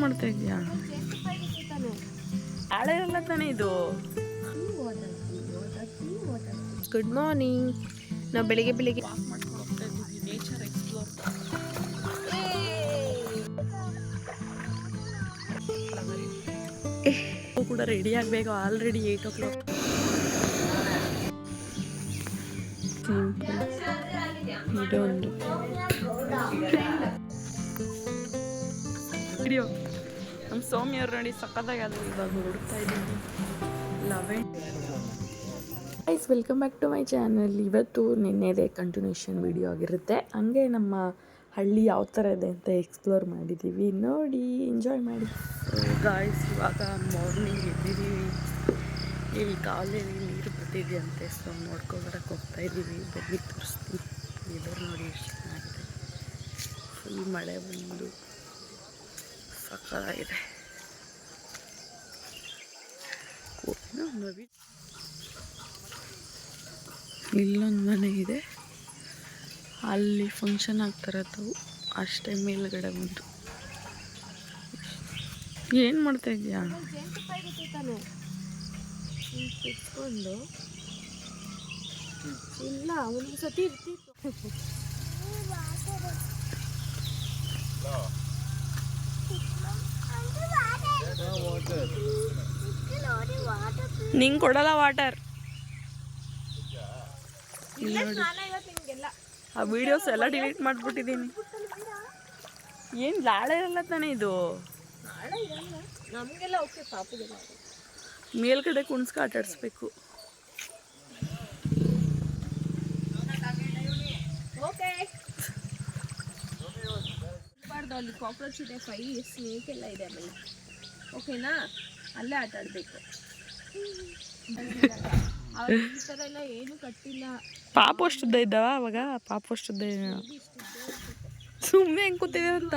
ಮಾಡ್ತಾ ಇದೀಯಾ? ಆಳೆ ಇರಲ್ಲ ತಾನೇ ಇದು. Good morning. ನಾವು ಬೆಳಿಗ್ಗೆ ವಾಕ್ ಮಾಡ್ಕೊಂಡು ಹೋಗ್ತಾ ಇದ್ದೀವಿ, ನೇಚರ್ ಎಕ್ಸ್ಪ್ಲೋರ್. ಕೂಡ ರೆಡಿ ಆಗಬೇಕು, ಆಲ್ರೆಡಿ 8 o'clock. ಇದೊಂದು ವಿಡಿಯೋ ನಮ್ಮ ಸೌಮ್ಯವ್ರು ನೋಡಿ ಸಕ್ಕತ್ತಾಗಿ ಅದು ಇವಾಗ ಹುಡುಕ್ತಾ ಇದ್ದೀವಿ. Guys, welcome back to my channel. ಇವತ್ತು ನಿನ್ನೆದೇ ಕಂಟಿನ್ಯೂಷನ್ ವಿಡಿಯೋ ಆಗಿರುತ್ತೆ. ಹಂಗೆ ನಮ್ಮ ಹಳ್ಳಿ ಯಾವ ಥರ ಇದೆ ಅಂತ ಎಕ್ಸ್ಪ್ಲೋರ್ ಮಾಡಿದ್ದೀವಿ, ನೋಡಿ ಎಂಜಾಯ್ ಮಾಡಿ. ಗಾಯ್ಸ್, ಇವಾಗ ಮಾರ್ನಿಂಗ್ ಎದ್ದಿದ್ದೀವಿ. ಇಲ್ಲಿ ಕಾಲಲ್ಲಿ ನೀರು ಬರ್ತಿದೆಯಂತೆ, ಸೊ ನೋಡ್ಕೊಬರಕ್ಕೆ ಹೋಗ್ತಾ ಇದ್ದೀವಿ. ಬನ್ನಿ ತೋರಿಸ್ತೀವಿ. ವೆದರ್ ನೋಡಿ ಎಷ್ಟು ಚೆನ್ನಾಗಿದೆ. ಫುಲ್ ಮಳೆ ಬಂದು ಸಕ್ಕತ್ತಾಗಿದೆ. ಇಲ್ಲೊಂದು ಮನೆ ಇದೆ, ಅಲ್ಲಿ ಫಂಕ್ಷನ್ ಆಗ್ತಾರತ್ತವು ಅಷ್ಟೇ. ಮೇಲ್ಗಡೆ ಬಂದು ಏನು ಮಾಡ್ತಾ ಇದೀಯಾ? ಇಟ್ಕೊಂಡು ಇಲ್ಲ ಒಂದು ಸತಿ ಇರ್ತಿತ್ತು. ನಿಂಗೆ ಕೊಡಲ್ಲ ವಾಟರ್. ಆ ವಿಡಿಯೋಸ್ ಎಲ್ಲ ಡಿಲೀಟ್ ಮಾಡಿಬಿಟ್ಟಿದ್ದೀನಿ. ಏನು ಲಾಳೆ ಇರಲ್ಲ ತಾನೇ ಇದು? ನಮಗೆಲ್ಲ ಓಕೆ, ಪಾಪುಗೆಲ್ಲ ಮೇಲ್ಗಡೆ ಕುಣ್ಸ್ಕ ಆಟ ಆಡಿಸ್ಬೇಕು. ಅಲ್ಲಿ ಕಾಕ್ರೋಚ್ ಇದೆ, ಸ್ನೇಕ್ ಎಲ್ಲ ಇದೆ ಆಮೇಲೆ. ಓಕೆನಾ? ಅಲ್ಲೇ ಆಟ ಆಡಬೇಕು. ಈ ಥರ ಎಲ್ಲ ಏನು ಕಟ್ಟಿಲ್ಲ. ಪಾಪು ಅಷ್ಟುದ್ದ ಇದ್ದಾವ ಅವಾಗ? ಪಾಪು ಅಷ್ಟುದ್ದ ಸುಮ್ಮನೆ ಹೆಂಗೆ ಕೂತಿದೆ ಅಂತ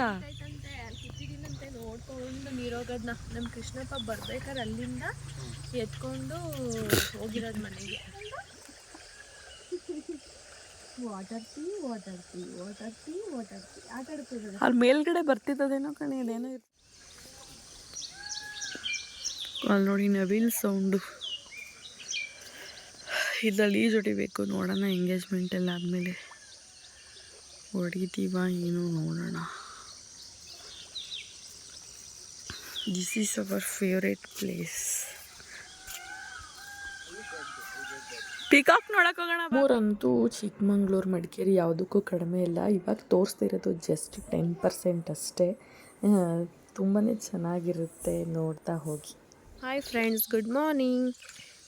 ಕೂತಿದ್ದೀನಂತೆ. ನೋಡ್ಕೊಂಡು ನೀರೋಗೋದನ್ನ ನಮ್ಮ ಕೃಷ್ಣಪ್ಪ ಬರ್ಬೇಕಾದ್ರೆ ಅಲ್ಲಿಂದ ಎತ್ಕೊಂಡು ಹೋಗಿರೋದು ಮನೆಗೆ. ಓಟಾಡ್ತಿ ಆಟ ಆಡ್ತಿರೋದು. ಅಲ್ಲಿ ಮೇಲ್ಗಡೆ ಬರ್ತಿದ್ದದೇನೋ ಕಣೆ, ಇದೇನೋ ಇತ್ತು. ಅಲ್ಲಿ ನೋಡಿ ನವಿಲ್ ಸೌಂಡು. ಇದರಲ್ಲಿ ಹೊಡಿಬೇಕು. ನೋಡೋಣ, ಎಂಗೇಜ್ಮೆಂಟ್ ಎಲ್ಲ ಆದಮೇಲೆ ಹೊಡಿತೀವ ಏನು ನೋಡೋಣ. This is our favourite place. Peacock ನೋಡಕ್ಕೆ ಹೋಗೋಣ. ಮೂರಂತೂ ಚಿಕ್ಕಮಂಗ್ಳೂರು, ಮಡಿಕೇರಿ ಯಾವುದಕ್ಕೂ ಕಡಿಮೆ ಇಲ್ಲ. ಇವಾಗ ತೋರಿಸ್ತಿರೋದು ಜಸ್ಟ್ 10% ಅಷ್ಟೇ. ತುಂಬಾ ಚೆನ್ನಾಗಿರುತ್ತೆ, ನೋಡ್ತಾ ಹೋಗಿ. Hi friends, good morning.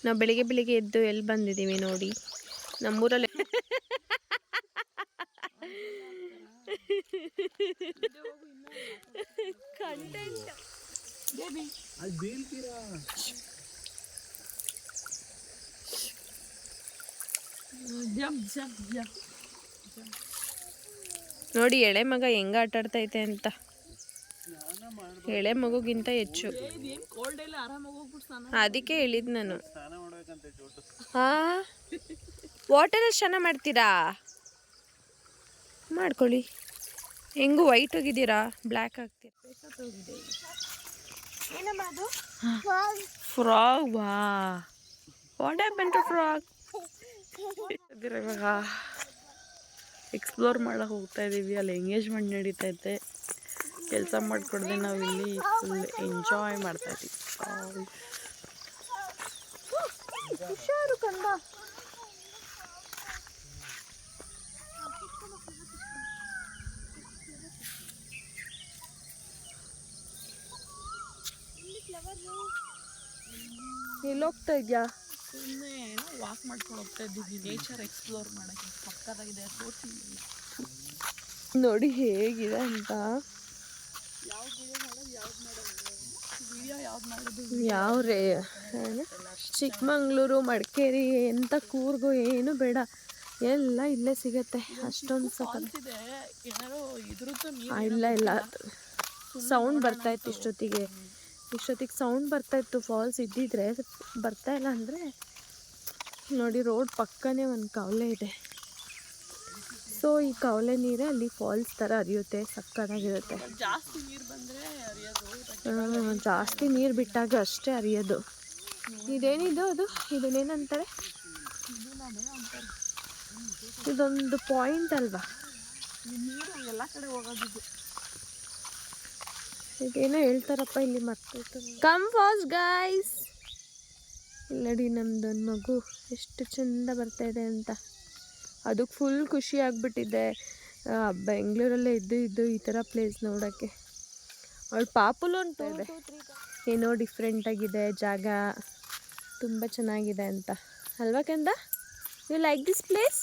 ನಾವು ಬೆಳಿಗ್ಗೆ ಎದ್ದು ಎಲ್ಲಿ ಬಂದಿದ್ದೀವಿ ನೋಡಿ, ನಮ್ಮೂರಲ್ಲಿ. ನೋಡಿ ಎಳೆ ಮಗ ಹೆಂಗ ಆಟ ಆಡ್ತೈತೆ ಅಂತ. ಎಳೆ ಮಗುಗಿಂತ ಹೆಚ್ಚು. ಅದಕ್ಕೆ ಹೇಳಿದ್ ನಾನು. ಹಾ, ವಾಟರಲ್ಲಿ ಸ್ನಾನ ಮಾಡ್ತೀರಾ? ಮಾಡ್ಕೊಳ್ಳಿ. ಹೆಂಗು ವೈಟ್ ಹೋಗಿದ್ದೀರಾ, ಬ್ಲ್ಯಾಕ್ ಆಗ್ತೀರಾ. ಫ್ರಾಗ್. ವಾ, ವಾಟ್ ಹ್ಯಾಪನ್ ಟು ಫ್ರಾಗ್? ಇವಾಗ ಎಕ್ಸ್ಪ್ಲೋರ್ ಮಾಡಕ್ಕೆ ಹೋಗ್ತಾ ಇದ್ದೀವಿ. ಅಲ್ಲಿ ಎಂಗೇಜ್ಮೆಂಟ್ ನಡೀತೈತೆ. ಕೆಲಸ ಮಾಡಿಕೊಡ್ದೆ ನಾವು ಇಲ್ಲಿ ಫುಲ್ ಎಂಜಾಯ್ ಮಾಡ್ತಾ ಇದ್ದೀವಿ. ಹುಷಾರು ಕಂದ. ಎಲ್ಲಿ ಹೋಗ್ತಾ ಇದ್ಯಾ? ಸುಮ್ಮನೆ ಏನೋ ವಾಕ್ ಮಾಡ್ಕೊಂಡು ಹೋಗ್ತಾ ಇದ್ದೀವಿ, ನೇಚರ್ ಎಕ್ಸ್ಪ್ಲೋರ್ ಮಾಡೋಕ್ಕೆ. ಪಕ್ಕದಾಗಿದೆ ನೋಡಿ ಹೇಗಿದೆ ಅಂತ. ಯಾವ ರೇ ಚಿಕ್ಕಮಂಗ್ಳೂರು, ಮಡಿಕೇರಿ ಎಂತ ಕೂರ್ಗು ಏನು ಬೇಡ, ಎಲ್ಲ ಇಲ್ಲೇ ಸಿಗತ್ತೆ. ಅಷ್ಟೊಂದು ಇಲ್ಲ ಸೌಂಡ್ ಬರ್ತಾ ಇತ್ತು ಇಷ್ಟೊತ್ತಿಗೆ ಸೌಂಡ್ ಬರ್ತಾ ಇತ್ತು. ಫಾಲ್ಸ್ ಇದ್ದಿದ್ರೆ ಬರ್ತಾ ಇಲ್ಲ. ಅಂದರೆ ನೋಡಿ, ರೋಡ್ ಪಕ್ಕನೇ ಒಂದು ಕವಲೆ ಇದೆ. ಸೊ ಈ ಕವಲೆ ನೀರೇ ಅಲ್ಲಿ ಫಾಲ್ಸ್ ಥರ ಹರಿಯುತ್ತೆ, ಸಕ್ಕತ್ತಾಗಿರುತ್ತೆ. ಜಾಸ್ತಿ ನೀರು ಬಂದರೆ ಹರಿಯೋದು. ಜಾಸ್ತಿ ನೀರು ಬಿಟ್ಟಾಗ ಅಷ್ಟೇ ಹರಿಯೋದು. ಇದೇನಿದು ಅದು ಇದನ್ನೇನಂತಾರೆ? ಇದೊಂದು ಪಾಯಿಂಟ್ ಅಲ್ವಾ? ನೀರು ಎಲ್ಲ ಕಡೆ ಹೋಗೋದಿದ್ದು. ಈಗೇನೋ ಹೇಳ್ತಾರಪ್ಪ ಇಲ್ಲಿ ಮತ್ತೆ. Come fast guys. ಇಲ್ಲಡಿ ನಮ್ದೊಂದು ಮಗು ಎಷ್ಟು ಚಂದ ಬರ್ತಾಯಿದೆ ಅಂತ. ಅದಕ್ಕೆ ಫುಲ್ ಖುಷಿ ಆಗಿಬಿಟ್ಟಿದೆ. ಬೆಂಗಳೂರಲ್ಲೇ ಇದ್ದು ಈ ಥರ ಪ್ಲೇಸ್ ನೋಡೋಕ್ಕೆ. ಅವಳು ಪಾಪುಲು ಅಂತ ಇದೆ. ಏನೋ ಡಿಫ್ರೆಂಟಾಗಿದೆ ಜಾಗ, ತುಂಬ ಚೆನ್ನಾಗಿದೆ ಅಂತ ಅಲ್ವಾ ಕಂದ? You like this place?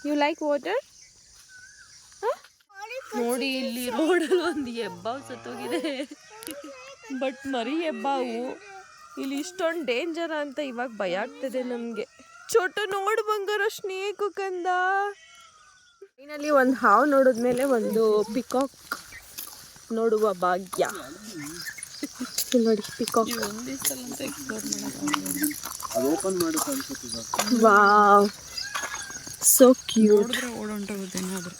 You like water? ನೋಡಿ ಇಲ್ಲಿ ರೋಡಲ್ಲಿ ಒಂದು ಹೆಬ್ಬಾವು ಸತ್ತೋಗಿದೆ. ಬಟ್ ಮರಿ ಹೆಬ್ಬಾವು ಇಲ್ಲಿ ಇಷ್ಟೊಂದು ಡೇಂಜರ್ ಅಂತ ಇವಾಗ ಭಯ ಆಗ್ತದೆ ನಮಗೆ. ಚೋಟು ನೋಡು ಬಂಗಾರ, ಸ್ನೇಕು ಕಂದ. ಫೈನಲಿ ಒಂದು ಹಾವು ನೋಡಿದ್ಮೇಲೆ ಒಂದು ಪಿಕಾಕ್ ನೋಡುವ ಭಾಗ್ಯ. ನೋಡಿ ಪಿಕಾಕ್. Wow, so cute. ಓಡೊಂಟೋಗುತ್ತೇನಾದ್ರು.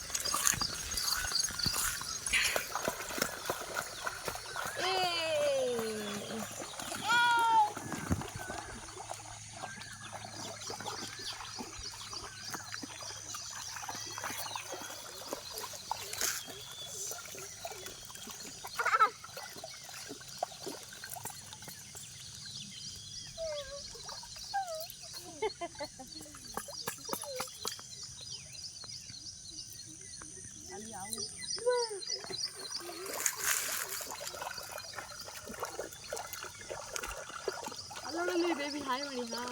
Hello, baby. Hi, Mani. Hi.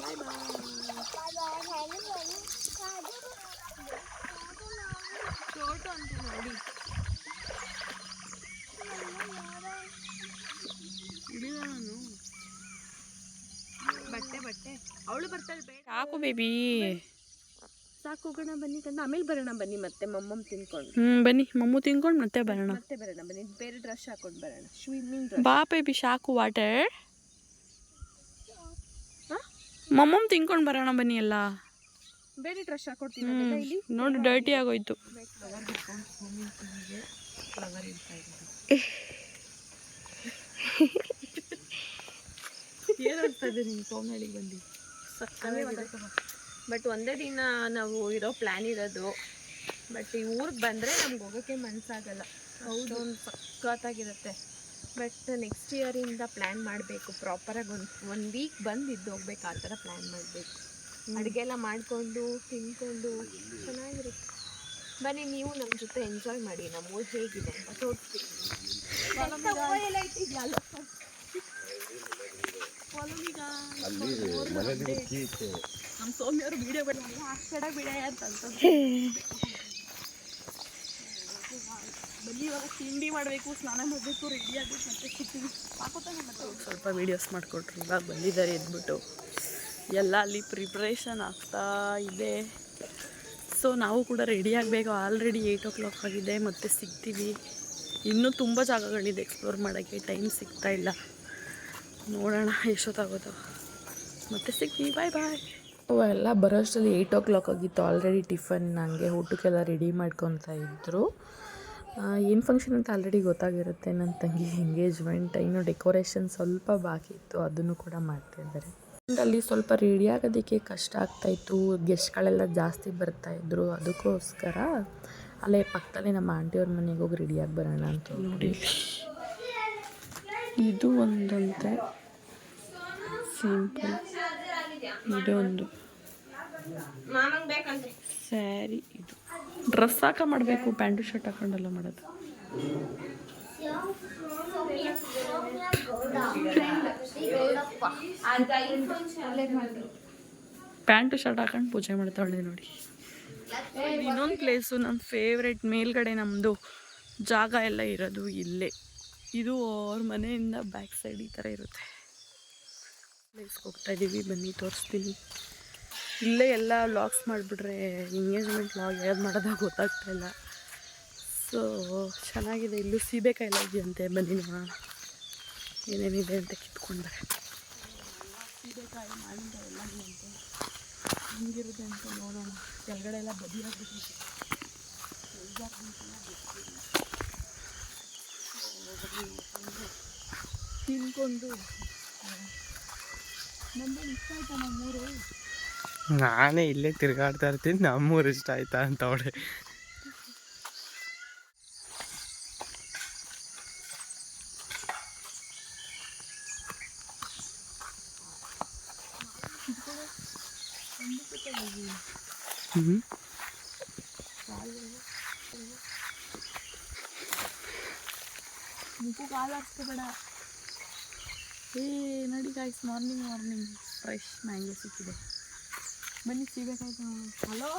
Bye, bye. Short on the body. ಇಳಿದಾನು ಬಟ್ಟೆ ಅವಳು ಬರ್ತಾಳೆ. ಬೇಡ ಸಾಕು ಬೇಬಿ, ಸಾಕು ಹೋಗೋಣ ಬನ್ನಿ ಕಂದ. ಆಮೇಲೆ ಬರೋಣ ಬನ್ನಿ, ಮತ್ತೆ ಮಮ್ಮಮ್ ತಿನ್ಕೊಂಡು. ಬನ್ನಿ ಮಮ್ಮು ತಿನ್ಕೊಂಡು ಮತ್ತೆ ಬರೋಣ ಬನ್ನಿ. ಬೇರೆ ಡ್ರೆಸ್ ಹಾಕೊಂಡು ಬರೋಣ. Swimming dress. ಬಾ ಬೇಬಿ, ಸಾಕು ವಾಟರ್. ಮಮ್ಮಮ್ ತಿನ್ಕೊಂಡು ಬರೋಣ ಬನ್ನಿ. ಎಲ್ಲ ಬೇರೆ ಡ್ರೆಸ್ ಹಾಕೊಡ್ತೀನಿ. ನೋಡಿ ಡರ್ಟಿ ಆಗೋಯ್ತು. ಏನಾಗ್ತದೆ ನೀನು ಕೋಮನಳ್ಳಿಗೆ ಬಂದು ಸಕ್ಕತ್ತಾಗಿದೆ. ಬಟ್ ಒಂದೇ ದಿನ ನಾವು ಇರೋ ಪ್ಲ್ಯಾನ್ ಇರೋದು. ಬಟ್ ಈ ಊರಿಗೆ ಬಂದರೆ ನಮ್ಗೆ ಹೋಗೋಕ್ಕೆ ಮನಸ್ಸಾಗಲ್ಲ. ಹೌದು, ಒಂದು ಸಕ್ಕತ್ತಾಗಿರುತ್ತೆ. ಬಟ್ ನೆಕ್ಸ್ಟ್ ಇಯರಿಂದ ಪ್ಲ್ಯಾನ್ ಮಾಡಬೇಕು ಪ್ರಾಪರಾಗಿ. ಒಂದು ವೀಕ್ ಬಂದಿದ್ದು ಹೋಗ್ಬೇಕು, ಆ ಥರ ಪ್ಲ್ಯಾನ್ ಮಾಡಬೇಕು. ಅಡುಗೆ ಎಲ್ಲ ಮಾಡಿಕೊಂಡು ತಿನ್ಕೊಂಡು ಚೆನ್ನಾಗಿರುತ್ತೆ. ಬನ್ನಿ ನೀವು ನಮ್ಮ ಜೊತೆ ಎಂಜಾಯ್ ಮಾಡಿ. ನಮ್ಮ ಊರು ಹೇಗಿದೆ ಅಂತ ತೋರಿಸ್ತೀವಿ. ನಮ್ಮ ಸೌಮ್ಯವರು ವಿಡಿಯೋ ಬಿಡ ಅಂತ ಬನ್ನಿ. ಇವಾಗ ತಿಂಡಿ ಮಾಡಬೇಕು, ಸ್ನಾನ ಮಾಡಬೇಕು, ರೆಡಿ ಆಗಬೇಕು, ಮತ್ತೆ ಸಿಗ್ತೀವಿ. ಮತ್ತೆ ಸ್ವಲ್ಪ ವೀಡಿಯೋಸ್ ಮಾಡಿಕೊಟ್ರು. ಇವಾಗ ಬಂದಿದ್ದಾರೆ ಎದ್ಬಿಟ್ಟು. ಎಲ್ಲ ಅಲ್ಲಿ ಪ್ರಿಪ್ರೇಷನ್ ಆಗ್ತಾ ಇದೆ. ಸೊ ನಾವು ಕೂಡ ರೆಡಿ ಆಗಬೇಕು. ಆಲ್ರೆಡಿ 8 o'clock ಆಗಿದೆ. ಮತ್ತೆ ಸಿಗ್ತೀವಿ. ಇನ್ನೂ ತುಂಬ ಜಾಗಗಳಿದೆ ಎಕ್ಸ್ಪ್ಲೋರ್ ಮಾಡೋಕ್ಕೆ, ಟೈಮ್ ಸಿಗ್ತಾ ಇಲ್ಲ. ನೋಡೋಣ ಎಷ್ಟೊತ್ತಾಗೋದು. ಮತ್ತೆ ಸಿಗ್ತೀವಿ. ಬಾಯ್ ಬಾಯ್. ಎಲ್ಲ ಬರೋಷ್ಟರಲ್ಲಿ 8 o'clock ಆಗಿತ್ತು. ಆಲ್ರೆಡಿ ಟಿಫನ್ ಹಂಗೆ ಊಟಕ್ಕೆಲ್ಲ ರೆಡಿ ಮಾಡ್ಕೊತಾ ಇದ್ದರು. ಏನು ಫಂಕ್ಷನ್ ಅಂತ ಆಲ್ರೆಡಿ ಗೊತ್ತಾಗಿರುತ್ತೆ. ನನ್ನ ತಂಗಿ ಎಂಗೇಜ್ಮೆಂಟ್. ಇನ್ನು ಡೆಕೋರೇಷನ್ ಸ್ವಲ್ಪ ಬಾಕಿ ಇತ್ತು, ಅದನ್ನು ಕೂಡ ಮಾಡ್ತಾಯಿದ್ದಾರೆ. ಅಲ್ಲಿ ಸ್ವಲ್ಪ ರೆಡಿ ಆಗೋದಕ್ಕೆ ಕಷ್ಟ ಆಗ್ತಾಯಿತ್ತು. ಗೆಸ್ಟ್ಗಳೆಲ್ಲ ಜಾಸ್ತಿ ಬರ್ತಾಯಿದ್ರು. ಅದಕ್ಕೋಸ್ಕರ ಅಲ್ಲೇ ಪಕ್ಕದಲ್ಲೇ ನಮ್ಮ ಆಂಟಿಯವ್ರ ಮನೆಗೆ ಹೋಗಿ ರೆಡಿಯಾಗಿ ಬರೋಣ ಅಂತ. ನೋಡಿ ಇದು ಒಂದಂತೆ ಸಿಂಪಲ್. ಇದೊಂದು ಸ್ಯಾರಿ. ಇದು ಡ್ರೆಸ್ ಹಾಕ ಮಾಡಬೇಕು, ಪ್ಯಾಂಟು ಶರ್ಟ್ ಹಾಕೊಂಡೆಲ್ಲ ಮಾಡೋದು. ಪ್ಯಾಂಟು ಶರ್ಟ್ ಹಾಕೊಂಡು ಪೂಜೆ ಮಾಡ್ತಾಳೆ ನೋಡಿ. ಇನ್ನೊಂದು ಪ್ಲೇಸು ನಮ್ಮ ಫೇವ್ರೆಟ್. ಮೇಲ್ಗಡೆ ನಮ್ಮದು ಜಾಗ ಎಲ್ಲ ಇರೋದು ಇಲ್ಲೇ. ಇದು ಅವ್ರ ಮನೆಯಿಂದ ಬ್ಯಾಕ್ ಸೈಡ್ ಈ ಥರ ಇರುತ್ತೆ. ಪ್ಲೇಸ್ಗೆ ಹೋಗ್ತಾ ಇದ್ದೀವಿ, ಬನ್ನಿ ತೋರಿಸ್ತೀನಿ. ಇಲ್ಲೇ ಎಲ್ಲ ವ್ಲಾಗ್ಸ್ ಮಾಡಿಬಿಟ್ರೆ ಎಂಗೇಜ್ಮೆಂಟ್ ವ್ಲಾಗ್ ಯಾವ್ದು ಮಾಡೋದಾಗ ಗೊತ್ತಾಗ್ತಾಯಿಲ್ಲ. ಸೊ ಚೆನ್ನಾಗಿದೆ. ಇಲ್ಲೂ ಸೀಬೆಕಾಯಿ ಇದೆಯಂತೆ. ಬನ್ನಿ ನೋಡೋಣ ಏನೇನಿದೆ ಅಂತ ಕಿತ್ಕೊಂಡು ಬರೋಣ. ಸೀಬೆಕಾಯಿ ಮಾವಿನಕಾಯಿ ಎಲ್ಲ ಇದೆಯಂತೆ. ಹಿಂಗಿರುತ್ತೆ ಅಂತ ನೋಡೋಣ. ಕೆಳಗಡೆ ಎಲ್ಲ ಬದಿ ಆಗ್ಬಿಟ್ಟಿದೆ. ತಿನ್ಕೊಂಡು ನಮಗೆ ಇಷ್ಟ ಆಯ್ತಾ ನಮ್ಮೂರು. ನಾನೇ ಇಲ್ಲೇ ತಿರ್ಗಾಡ್ತಾ ಇರ್ತೀನಿ, ನಮ್ಮೂರು ಇಷ್ಟ ಆಯ್ತಾ ಅಂತ ಅವಳೆ. ಮುಖ ಕಾಲು ಹಾಕ್ಸ್ಕೊಬೇಡ. ನೋಡಿ ಗಾಯ್ಸ್, ಮಾರ್ನಿಂಗ್ ಫ್ರೆಶ್ ಮ್ಯಾಂಗೋ ಸಿಕ್ಕಿದೆ. ಬನ್ನಿ ಸಿಗಬೇಕಾಯ್ತು. ಹಲೋ,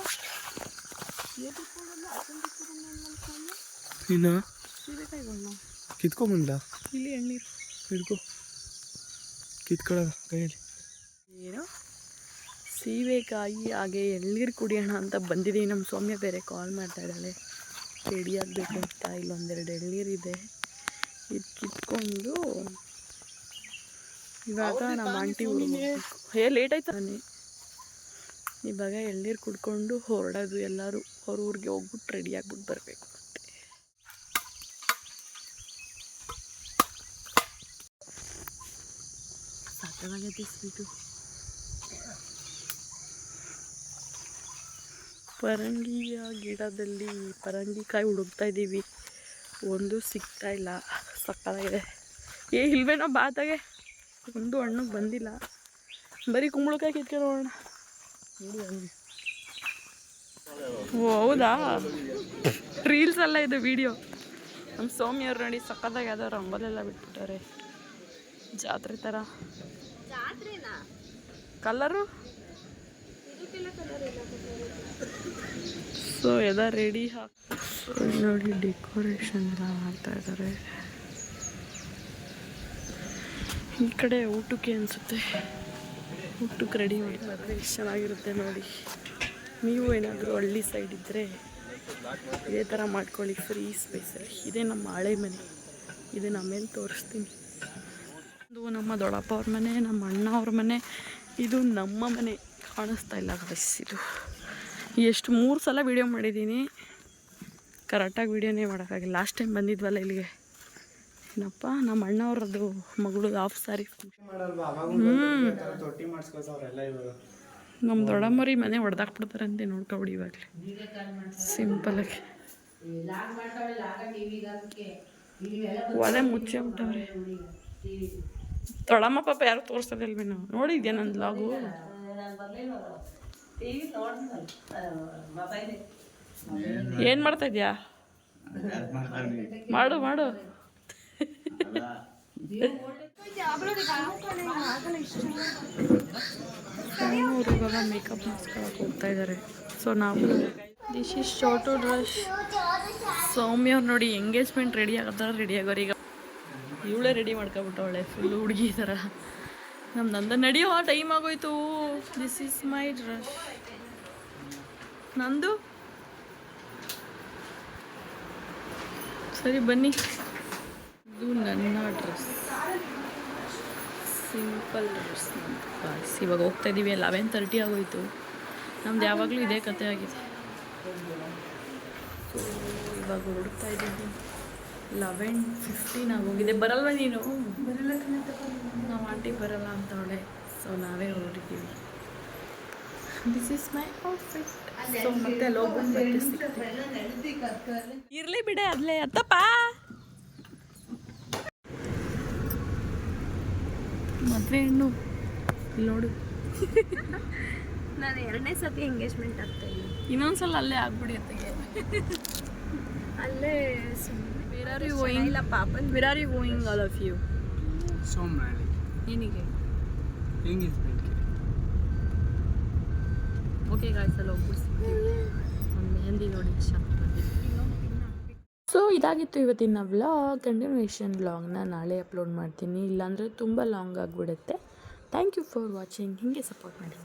ಇನ್ನು ಸೀಬೇಕಾಯ್ಗೋಣ ಕಿತ್ಕೊಂಬಂದ ಇಲ್ಲಿ ಎಳ್ನೀರು ಹಿಡ್ಕೊ, ಕಿತ್ಕೊಳ ಕೈಯಲ್ಲಿ. ಏನು ಸೀಬೆಕಾಯಿ ಹಾಗೆ ಎಳ್ನೀರು ಕುಡಿಯೋಣ ಅಂತ ಬಂದಿದ್ದೀವಿ. ನಮ್ಮ ಸೌಮ್ಯ ಬೇರೆ ಕಾಲ್ ಮಾಡ್ತಾ ಇದ್ದಾಳೆ, ರೆಡಿ ಆಗಬೇಕು ಅಂತ. ಇಲ್ಲೊಂದೆರಡು ಎಳ್ನೀರಿದೆ, ಇದು ಕಿತ್ಕೊಂಡು ಇವಾಗ ನಮ್ಮ ಆಂಟಿ ಊರಿಗೆ ಲೇಟ್ ಆಯ್ತು ನಾನೇ ಇವಾಗ ಎಳ್ನೀರು ಕುಡ್ಕೊಂಡು ಹೊರಡೋದು. ಎಲ್ಲರೂ ಅವ್ರ ಊರಿಗೆ ಹೋಗ್ಬಿಟ್ಟು ರೆಡಿ ಆಗ್ಬಿಟ್ಟು ಬರಬೇಕು. ಸಾಕಾಗೈತೆ ಸ್ವೀಟು. ಪರಂಗಿಯ ಗಿಡದಲ್ಲಿ ಪರಂಗಿಕಾಯಿ ಹುಡುಕ್ತಾ ಇದ್ದೀವಿ, ಒಂದು ಸಿಗ್ತಾ ಇಲ್ಲ. ಸಕ್ಕತ್ತಾಗಿದೆ. ಇಲ್ವೇನೋ ಬಾತಾಗೆ ಒಂದು ಹಣ್ಣಿಗೆ ಬಂದಿಲ್ಲ, ಬರೀ ಕುಂಬಳಕಾಯಿ ಕಿತ್ಕೊಂಡು ಹೋಗೋಣ. ಓ ಹೌದಾ, ರೀಲ್ಸ್ ಎಲ್ಲ ಇದೆ ವಿಡಿಯೋ. ನಮ್ಮ ಸೌಮ್ಯವ್ರು ನೋಡಿ ಸಕ್ಕತ್ತಾಗಿ ಯಾವುದೋ ರಂಗೋಲೆಲ್ಲ ಬಿಟ್ಬಿಟ್ಟವ್ರೆ, ಜಾತ್ರೆ ಥರ. ಕಲರು ಸೊ ಎಲ್ಲ ರೆಡಿ ನೋಡಿ, ಡೆಕೋರೇಷನ್ ಎಲ್ಲ ಮಾಡ್ತಾ ಇದ್ದಾರೆ. ಈ ಕಡೆ ಊಟಕ್ಕೆ ಅನಿಸುತ್ತೆ, ಊಟಕ್ಕೆ ರೆಡಿ ಮಾಡ್ತಾರೆ. ಎಷ್ಟು ಚೆನ್ನಾಗಿರುತ್ತೆ ನೋಡಿ. ನೀವು ಏನಾದರೂ ಹಳ್ಳಿ ಸೈಡ್ ಇದ್ದರೆ ಇದೇ ಥರ ಮಾಡ್ಕೊಳ್ಳಿ, ಫ್ರೀ ಸ್ಪೇಸಲ್ಲಿ. ಇದೇ ನಮ್ಮ ಹಳೆ ಮನೆ, ಇದು ನಮ್ಮೇಲೆ ತೋರಿಸ್ತೀನಿ. ಇದು ನಮ್ಮ ದೊಡ್ಡಪ್ಪ ಅವ್ರ ಮನೆ, ನಮ್ಮ ಅಣ್ಣ ಅವ್ರ ಮನೆ, ಇದು ನಮ್ಮ ಮನೆ. ಕಾಣಿಸ್ತಾ ಇಲ್ಲ ಬಸ್. ಇದು ಎಷ್ಟು 3 ಸಲ ವೀಡಿಯೋ ಮಾಡಿದ್ದೀನಿ, ಕರೆಕ್ಟಾಗಿ ವೀಡಿಯೋನೇ ಮಾಡೋಕ್ಕಾಗಿಲ್ಲ. ಲಾಸ್ಟ್ ಟೈಮ್ ಬಂದಿದ್ವಲ್ಲ ಇಲ್ಲಿಗೆ, ಏನಪ್ಪ ನಮ್ಮ ಅಣ್ಣವ್ರದ್ದು ಮಗಳು ಹಾಫ್ ಸಾರಿ. ನಮ್ಮ ದೊಡ್ಡಮ್ಮರಿ ಮನೆ ಹೊಡೆದಾಕ್ಬಿಡ್ತಾರಂತೆ, ನೋಡ್ಕೊಬಿಡಿ ಇವಾಗಲೇ ಸಿಂಪಲಾಗಿ. ಒಲೆ ಮುಚ್ಚಿಬಿಟ್ಟವ್ರೆ. ದೊಡ್ಡಮ್ಮ ಪಾಪ ಯಾರು ತೋರಿಸೋದಿಲ್ವೇನೋ. ನೋಡಿದ್ಯಾ ನನ್ನ ಲಾಗು? ಏನು ಮಾಡ್ತಾ ಇದ್ಯಾ? ಮಾಡು ಮಾಡು. ಅವರು ಇವಾಗ ಮೇಕಪ್ ಮಾಡಿಸ್ಕೊಳಕ್ಕೆ ಹೋಗ್ತಾ ಇದ್ದಾರೆ. ಸೊ ನಾವು ದಿಸ್ ಇಸ್ ಶಾರ್ಟು ಡ್ರೆಸ್. ಸೌಮ್ಯವ್ರು ನೋಡಿ ಎಂಗೇಜ್ಮೆಂಟ್ ರೆಡಿ ಆಗೋರು. ಈಗ ಇವಳೇ ರೆಡಿ ಮಾಡ್ಕೊಬಿಟ್ಟವಳೆ ಫುಲ್ ಹುಡುಗಿ ಥರ. ನಮ್ಮ ನಂದ ನಡೆಯೋ ಟೈಮ್ ಆಗೋಯ್ತು. This is my dress. ನಂದು ಸರಿ ಬನ್ನಿ. ಇದು ನನ್ನ ಡ್ರೆಸ್, ಸಿಂಪಲ್ ಡ್ರೆಸ್. ಬಾಯ್ಸ್ ಇವಾಗ ಹೋಗ್ತಾ ಇದ್ದೀವಿ. 11:30 ಆಗೋಯ್ತು. ನಮ್ದು ಯಾವಾಗಲೂ ಇದೇ ಕತೆ ಆಗಿದೆ. ಸೊ ಇವಾಗ ಹೊರಡ್ತಾ ಇದ್ದೀವಿ. 11:15 ಆಗೋಗಿದೆ. ಬರಲ್ವ ನೀನು? ನಾವು ಆಂಟಿ ಬರಲ್ಲ ಅಂತವಳೆ. ಸೊ ನಾವೇ ಹೊರಡಿದ್ದೀವಿ. This is my outfit. So ಮತ್ತೆ ಅಲ್ಲಿ ಹೋಗ್ಬಿಟ್ಟು ಇರಲಿ ಬಿಡೆ ಅದ್ಲೇ ಅತ್ತಪ್ಪ. ಮದುವೆ ಹೆಣ್ಣು ಇಲ್ಲಿ ನೋಡು. ನಾನು 2ನೇ ಸತಿ ಎಂಗೇಜ್ಮೆಂಟ್ ಆಗ್ತಾ ಇಲ್ಲ. ಇನ್ನೊಂದ್ಸಲ ಅಲ್ಲೇ ಆಗ್ಬಿಡಿ ಅತ್ತಿಗೆ. ಅಲ್ಲೇ ವೇರ್ ಆರ್ ಯು ಗೋಯಿಂಗ್? ಇಲ್ಲ ಪಾಪನ್. Where are you going all of you? ಸೋಮನಾಳಿ ಏನಿಗೆ? ಎಂಗೇಜ್ಮೆಂಟ್ಗೆ. ಓಕೆ ಗಾಯ್ಸ್, ಅಲ್ಲಿ ಹೋಗ್ಬಿಡ್ತೀವಿ. ಒಂದು ಮೆಹಂದಿ ನೋಡಿ ಇಷ್ಟ. ಸೊ ಇದಾಗಿತ್ತು ಇವತ್ತಿನ ವ್ಲಾಗ್. ಕಂಟಿನ್ಯೂಷನ್ ವ್ಲಾಗ್ನ ನಾಳೆ ಅಪ್ಲೋಡ್ ಮಾಡ್ತೀನಿ, ಇಲ್ಲಾಂದರೆ ತುಂಬ ಲಾಂಗ್ ಆಗಿಬಿಡುತ್ತೆ. Thank you for watching. ಹೀಗೆ ಸಪೋರ್ಟ್ ಮಾಡಿ.